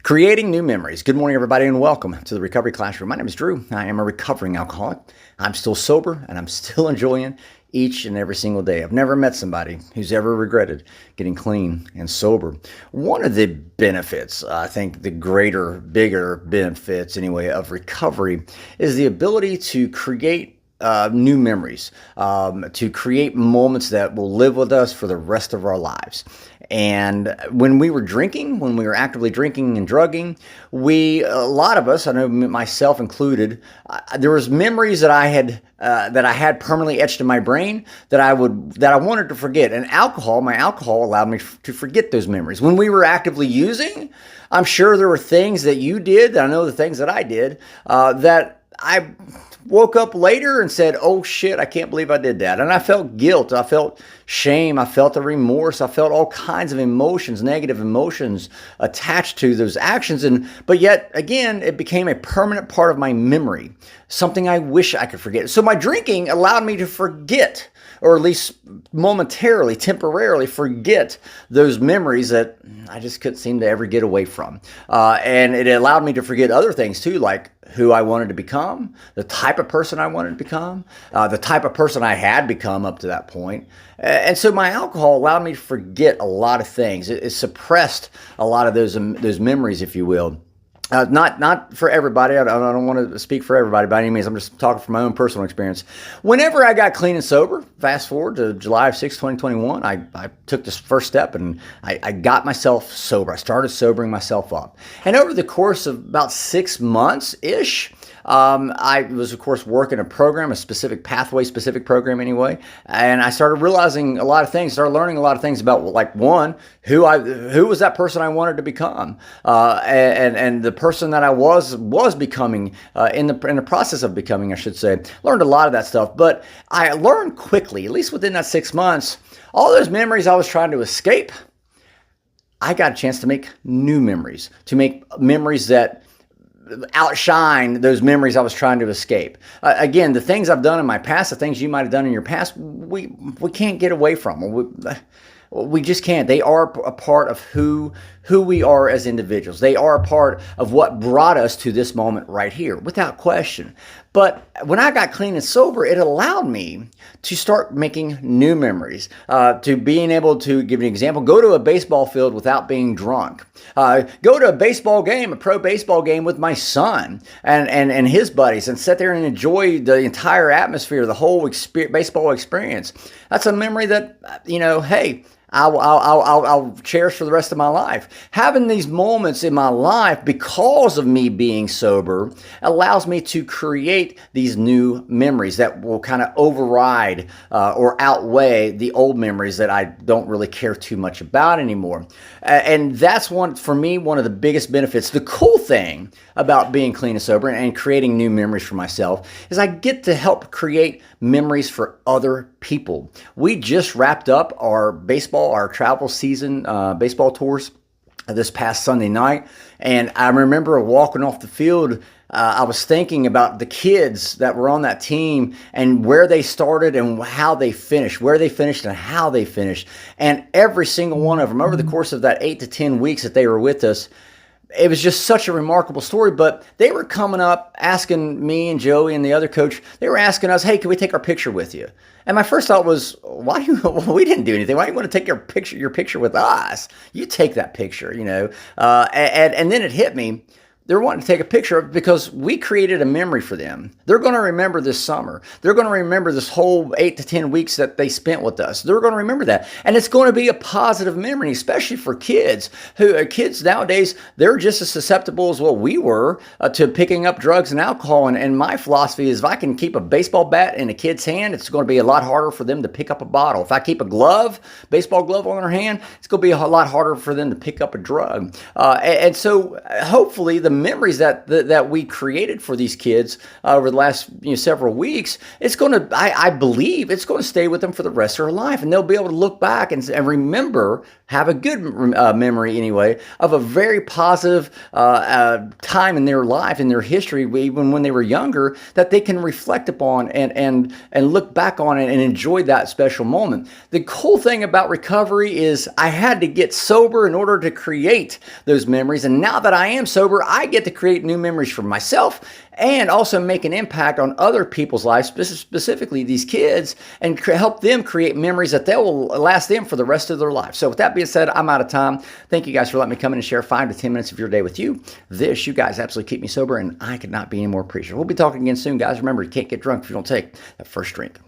Creating new memories. Good morning, everybody, and welcome to the Recovery Classroom. My name is Drew. I am a recovering alcoholic. I'm still sober, and I'm still enjoying each and every single day. I've never met somebody who's ever regretted getting clean and sober. One of the benefits, I think the bigger benefits anyway, of recovery is the ability to create new memories, to create moments that will live with us for the rest of our lives. And when we were actively drinking and drugging, a lot of us, I know myself included, there was memories that I had permanently etched in my brain that I wanted to forget. And my alcohol allowed me to forget those memories. When we were actively using, I'm sure there were things that you did, I know the things that I did, that I woke up later and said, oh shit, I can't believe I did that. And I felt guilt. I felt shame. I felt the remorse. I felt all kinds of emotions, negative emotions attached to those actions. But yet again, it became a permanent part of my memory, something I wish I could forget. So my drinking allowed me to forget, or at least momentarily, temporarily forget those memories that I just couldn't seem to ever get away from. And it allowed me to forget other things too, like who I wanted to become, the type of person I wanted to become, the type of person I had become up to that point. And so my alcohol allowed me to forget a lot of things. It suppressed a lot of those memories, if you will. Not for everybody. I don't want to speak for everybody by any means. I'm just talking from my own personal experience. Whenever I got clean and sober, fast forward to July of 6, 2021, I took this first step and I got myself sober. I started sobering myself up. And over the course of about 6 months-ish, I was, of course, working a program, a specific pathway-specific program anyway, and I started realizing a lot of things, started learning a lot of things about, like, one, who was that person I wanted to become, and the person that I was becoming, in the process of becoming, I should say. Learned a lot of that stuff, but I learned quickly, at least within that 6 months, all those memories I was trying to escape, I got a chance to make new memories, to make memories that outshine those memories I was trying to escape. Again, the things I've done in my past, the things you might have done in your past, we can't get away from them. We just can't. They are a part of who we are as individuals. They are a part of what brought us to this moment right here, without question. But when I got clean and sober, it allowed me to start making new memories, to being able to, give an example, go to a baseball field without being drunk, go to a baseball game, a pro baseball game with my son and his buddies, and sit there and enjoy the entire atmosphere, the whole baseball experience. That's a memory that, hey, I'll cherish for the rest of my life. Having these moments in my life because of me being sober allows me to create these new memories that will kind of override or outweigh the old memories that I don't really care too much about anymore. And that's for me, one of the biggest benefits. The cool thing about being clean and sober and creating new memories for myself is I get to help create memories for other people. We just wrapped up our travel season, baseball tours this past Sunday night. And I remember walking off the field, I was thinking about the kids that were on that team and where they started and how they finished, where they finished and how they finished. And every single one of them over the course of that 8 to 10 weeks that they were with us, it was just such a remarkable story. But they were coming up asking me and Joey and the other coach, they were asking us, hey, can we take our picture with you? And my first thought was, we didn't do anything. Why do you want to take your picture with us? You take that picture, and then it hit me. They're wanting to take a picture because we created a memory for them. They're going to remember this summer. They're going to remember this whole 8 to 10 weeks that they spent with us. They're going to remember that. And it's going to be a positive memory, especially for kids. Kids nowadays, they're just as susceptible as what we were to picking up drugs and alcohol. And my philosophy is if I can keep a baseball bat in a kid's hand, it's going to be a lot harder for them to pick up a bottle. If I keep a baseball glove on their hand, it's going to be a lot harder for them to pick up a drug. And so hopefully the memories that we created for these kids over the last several weeks, it's going to, I believe, it's going to stay with them for the rest of their life, and they'll be able to look back and remember, have a good memory anyway, of a very positive time in their life, in their history, even when they were younger, that they can reflect upon and look back on it and enjoy that special moment. The cool thing about recovery is I had to get sober in order to create those memories, and now that I am sober, I get to create new memories for myself and also make an impact on other people's lives, specifically these kids, and help them create memories that they will last them for the rest of their life. So with that being said, I'm out of time. Thank you guys for letting me come in and share 5 to 10 minutes of your day with you. You guys absolutely keep me sober, and I could not be any more appreciative. We'll be talking again soon, guys. Remember, you can't get drunk if you don't take that first drink.